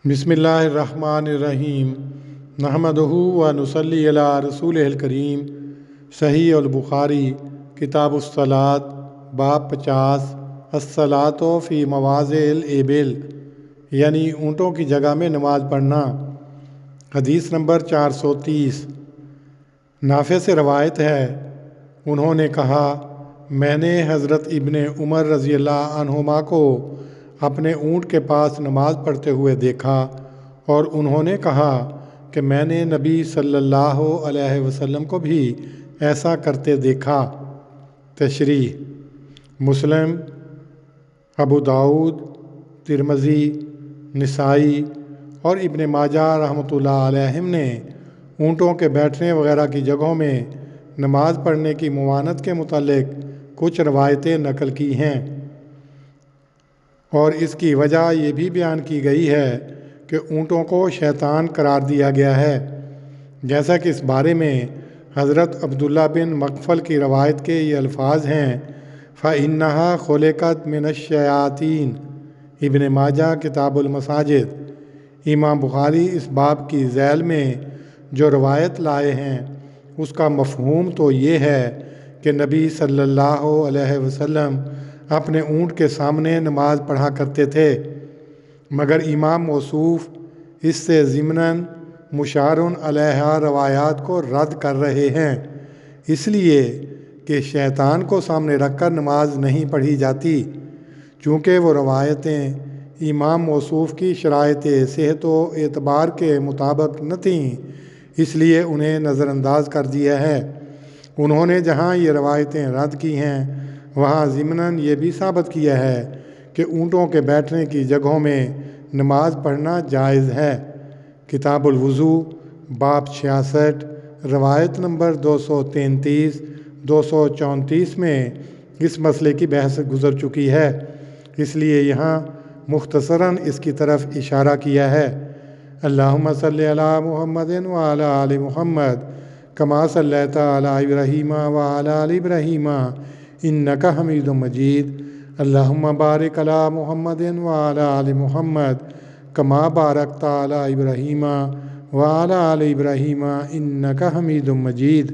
बिस्मिल्लाहिर्रहमानिर्रहीम नहमदुहु व नुसल्ली अला रसूलिहिल करीम। सहीह अल बुखारी किताबुस्सलात बाब 50 अस्सलातो फ़ी मवाज़िल इबिल, यानी ऊँटों की जगह में नमाज़ पढ़ना। हदीस नंबर 430। नाफ़े से रवायत है, उन्होंने कहा, मैंने हज़रत इब्ने उमर रज़ियल्लाहु अन्हुमा को अपने ऊँट के पास नमाज़ पढ़ते हुए देखा और उन्होंने कहा कि मैंने नबी सल्लल्लाहु अलैहि वसल्लम को भी ऐसा करते देखा। तशरीह मुस्लिम, अबू दाऊद, तिरमिज़ी, निसाई और इब्ने माजा रहमतुल्लाह अलैहिम ने ऊँटों के बैठने वगैरह की जगहों में नमाज़ पढ़ने की मुवानत के मुतालिक कुछ रवायतें नकल की हैं और इसकी वजह ये भी बयान की गई है कि ऊँटों को शैतान करार दिया गया है, जैसा कि इस बारे में हज़रत अब्दुल्ला बिन मग़फ़ल की रवायत के ये अल्फाज हैं, फ़इन्नहा खुलिक़त मिनश्शयातीन। इब्ने माजा किताबुल मसाजिद। इमाम बुखारी इस बाब की ज़ैल में जो रवायत लाए हैं उसका मफ़हूम तो ये है कि नबी सल्लल्लाहु अलैहि वसल्लम अपने ऊँट के सामने नमाज़ पढ़ा करते थे, मगर इमाम मौसूफ़ इससे ज़िम्नन मुशारुन अलैहा रवायात को रद्द कर रहे हैं, इसलिए कि शैतान को सामने रखकर नमाज नहीं पढ़ी जाती। चूँकि वो रवायतें इमाम मौसूफ़ की शराइत सेहत व एतबार के मुताबिक न थीं, इसलिए उन्हें नज़रअंदाज कर दिया है। उन्होंने जहाँ ये रवायतें रद्द की हैं वहाँ ज़िम्नन ये भी साबित किया है कि ऊँटों के बैठने की जगहों में नमाज पढ़ना जायज़ है। किताबुल वुज़ू बाब 66 रवायत नंबर 233 234 में इस मसले की बहस गुज़र चुकी है, इसलिए यहाँ मुख्तसरन इसकी तरफ इशारा किया है। अल्लाहुम्मा सल्लि अला मुहम्मदिन व अला आलि मुहम्मद कमा सल्लैता अला इब्राहीम व अला आलि इब्राहीम इन्नका हमीदुम मजीद। अल्लाहुम्मा बारिक अला मुहम्मदिन व अला आलि मुहम्मद कमा बारकता अला इब्राहीम व अला आलि इब्राहीम इन्नका हमीदुम मजीद।